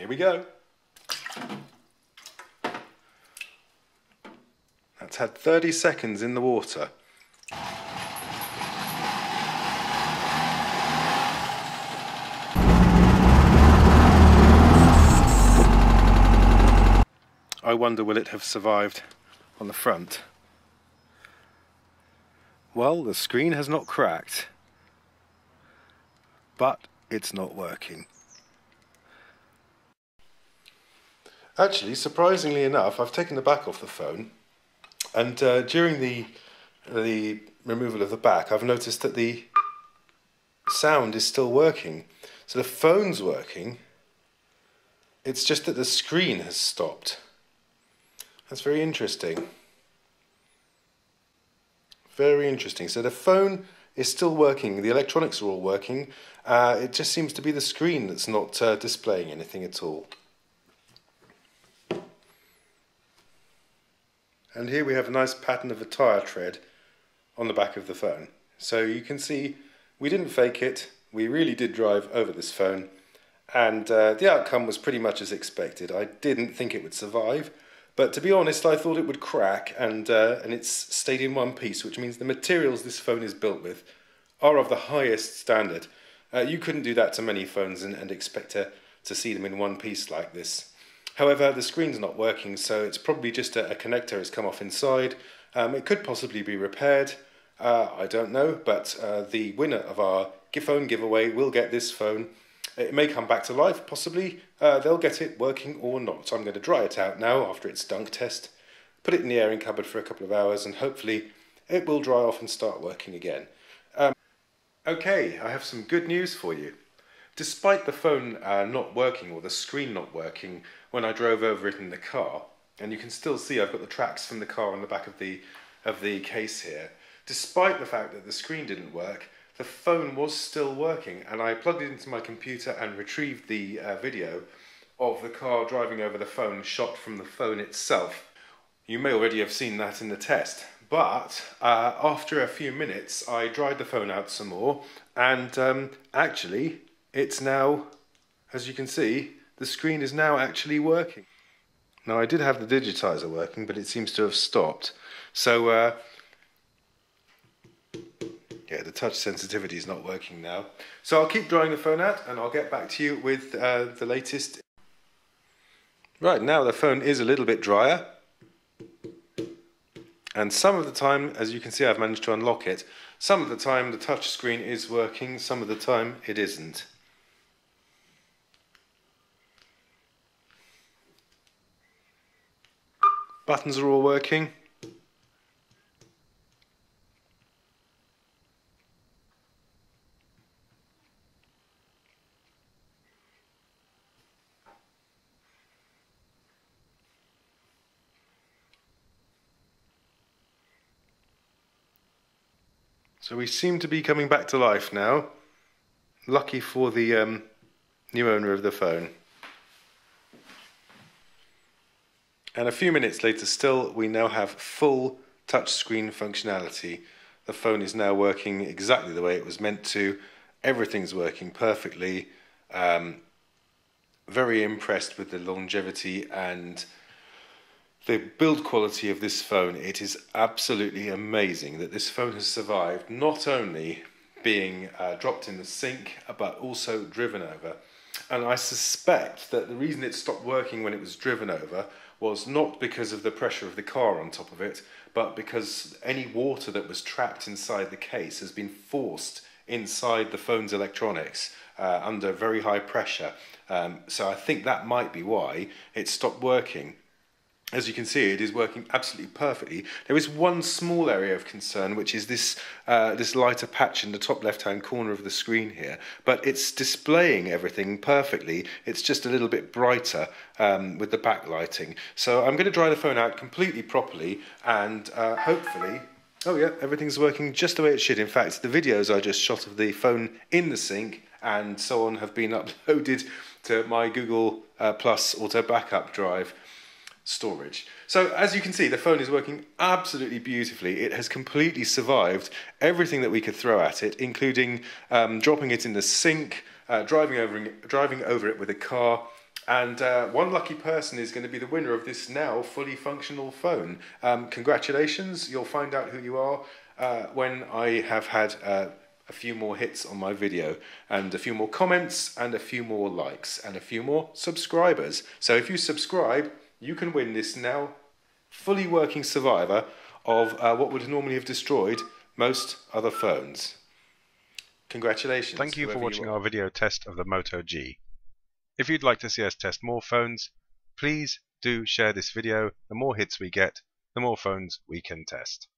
Here we go. That's had 30 seconds in the water. I wonder, will it have survived on the front? Well, the screen has not cracked, but it's not working. Actually, surprisingly enough, I've taken the back off the phone, and during the removal of the back, I've noticed that the sound is still working. So the phone's working, it's just that the screen has stopped. That's very interesting. Very interesting. So the phone is still working, the electronics are all working, it just seems to be the screen that's not displaying anything at all. And here we have a nice pattern of a tyre tread on the back of the phone. So you can see we didn't fake it, we really did drive over this phone, and the outcome was pretty much as expected. I didn't think it would survive, but to be honest, I thought it would crack, and it's stayed in one piece, which means the materials this phone is built with are of the highest standard. You couldn't do that to many phones and expect to see them in one piece like this. However, the screen's not working, so it's probably just a connector has come off inside. It could possibly be repaired, I don't know, but the winner of our phone giveaway will get this phone. It may come back to life, possibly. They'll get it working or not. I'm going to dry it out now after its dunk test, put it in the airing cupboard for a couple of hours, and hopefully it will dry off and start working again. Okay, I have some good news for you. Despite the phone not working, or the screen not working, when I drove over it in the car, and you can still see I've got the tracks from the car on the back of the case here, despite the fact that the screen didn't work, the phone was still working, and I plugged it into my computer and retrieved the video of the car driving over the phone, shot from the phone itself. You may already have seen that in the test, but after a few minutes I dried the phone out some more, and actually it's now, as you can see, the screen is now actually working. Now, I did have the digitizer working, but it seems to have stopped. So, yeah, the touch sensitivity is not working now. So I'll keep drying the phone out, and I'll get back to you with the latest. Right, now the phone is a little bit drier. And some of the time, as you can see, I've managed to unlock it. Some of the time the touch screen is working, some of the time it isn't. Buttons are all working. So we seem to be coming back to life now. Lucky for the new owner of the phone. And a few minutes later still, we now have full touchscreen functionality. The phone is now working exactly the way it was meant to. Everything's working perfectly. Very impressed with the longevity and the build quality of this phone. It is absolutely amazing that this phone has survived, not only being dropped in the sink, but also driven over. And I suspect that the reason it stopped working when it was driven over was not because of the pressure of the car on top of it, but because any water that was trapped inside the case has been forced inside the phone's electronics under very high pressure. So I think that might be why it stopped working. As you can see, it is working absolutely perfectly. There is one small area of concern, which is this lighter patch in the top left-hand corner of the screen here. But it's displaying everything perfectly. It's just a little bit brighter with the backlighting. So I'm going to dry the phone out completely properly, and hopefully... Oh yeah, everything's working just the way it should. In fact, the videos I just shot of the phone in the sink and so on have been uploaded to my Google Plus Auto Backup drive storage. So as you can see, the phone is working absolutely beautifully. It has completely survived everything that we could throw at it, including dropping it in the sink, driving over it with a car, And one lucky person is going to be the winner of this now fully functional phone. Congratulations, you'll find out who you are when I have had a few more hits on my video, and a few more comments, and a few more likes, and a few more subscribers. So if you subscribe, you can win this now fully working survivor of what would normally have destroyed most other phones. Congratulations. Thank you for watching our video test of the Moto G. If you'd like to see us test more phones, please do share this video. The more hits we get, the more phones we can test.